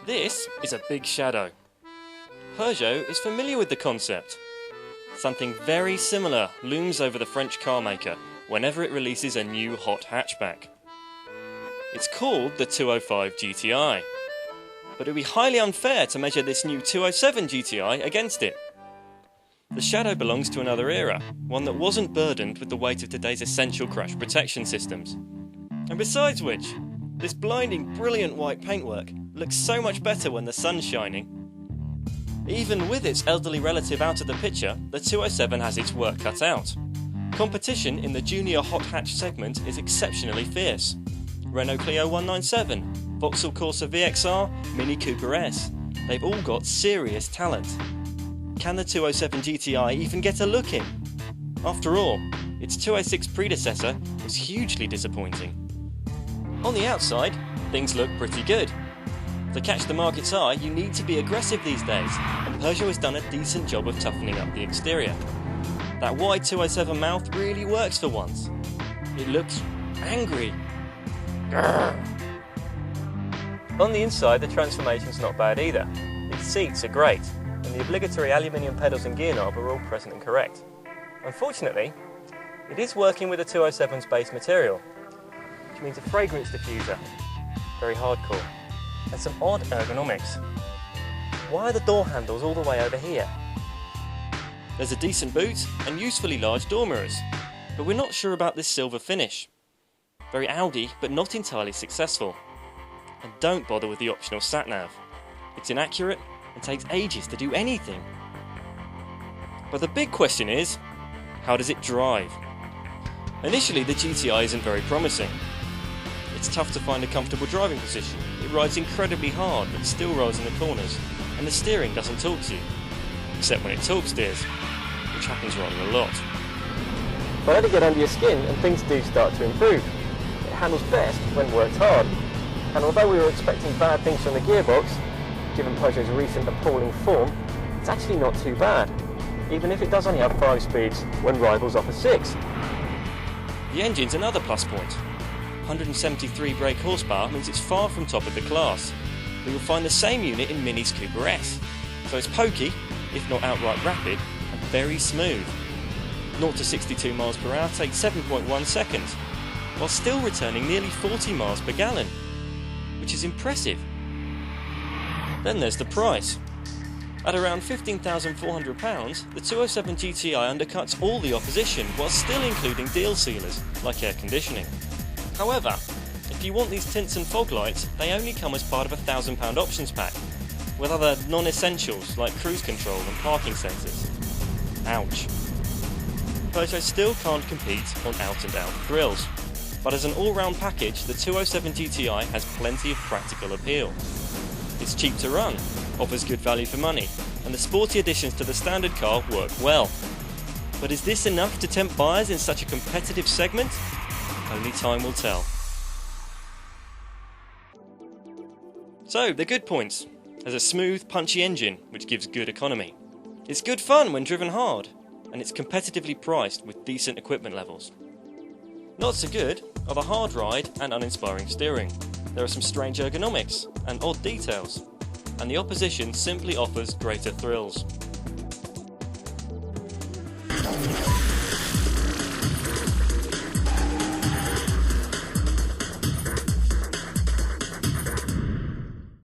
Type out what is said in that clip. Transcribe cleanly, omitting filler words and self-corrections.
This is a big shadow. Peugeot is familiar with the concept. Something very similar looms over the French car maker whenever it releases a new hot hatchback. It's called the 205 GTI, but it would be highly unfair to measure this new 207 GTI against it. The shadow belongs to another era, one that wasn't burdened with the weight of today's essential crash protection systems. And besides which, this blinding, brilliant white paintwork looks so much better when the sun's shining. Even with its elderly relative out of the picture, the 207 has its work cut out. Competition in the junior hot hatch segment is exceptionally fierce. Renault Clio 197, Vauxhall Corsa VXR, Mini Cooper S. They've all got serious talent. Can the 207 GTI even get a look in? After all, its 206 predecessor was hugely disappointing. On the outside, things look pretty good. To catch the market's eye, you need to be aggressive these days, and Peugeot has done a decent job of toughening up the exterior. That wide 207 mouth really works for once. It looks angry. Grrr. On the inside, the transformation's not bad either. Its seats are great, and the obligatory aluminium pedals and gear knob are all present and correct. Unfortunately, it is working with the 207's base material, which means a fragrance diffuser. Very hardcore. And some odd ergonomics. Why are the door handles all the way over here? There's a decent boot and usefully large door mirrors, but we're not sure about this silver finish. Very Audi, but not entirely successful. And don't bother with the optional sat-nav. It's inaccurate and takes ages to do anything. But the big question is, how does it drive? Initially, the GTI isn't very promising. It's tough to find a comfortable driving position. It rides incredibly hard but still rolls in the corners, and the steering doesn't talk to you. Except when it talk steers, which happens rather a lot. But let it get under your skin and things do start to improve. It handles best when worked hard. And although we were expecting bad things from the gearbox, given Peugeot's recent appalling form, it's actually not too bad, even if it does only have 5 speeds when rivals offer 6. The engine's another plus point. 173 brake horsepower means it's far from top of the class, but you'll find the same unit in Mini's Cooper S. So it's pokey, if not outright rapid, and very smooth. 0 to 62 miles per hour takes 7.1 seconds, while still returning nearly 40 miles per gallon, which is impressive. Then there's the price. At around £15,400, the 207 GTI undercuts all the opposition while still including deal sealers, like air conditioning. However, if you want these tints and fog lights, they only come as part of a £1,000 options pack, with other non-essentials like cruise control and parking sensors. Ouch. Peugeot still can't compete on out-and-out thrills, but as an all-round package, the 207 GTI has plenty of practical appeal. It's cheap to run, offers good value for money, and the sporty additions to the standard car work well. But is this enough to tempt buyers in such a competitive segment? Only time will tell. So, the good points. There's a smooth, punchy engine, which gives good economy. It's good fun when driven hard, and it's competitively priced with decent equipment levels. Not so good are the hard ride and uninspiring steering. There are some strange ergonomics and odd details, and the opposition simply offers greater thrills.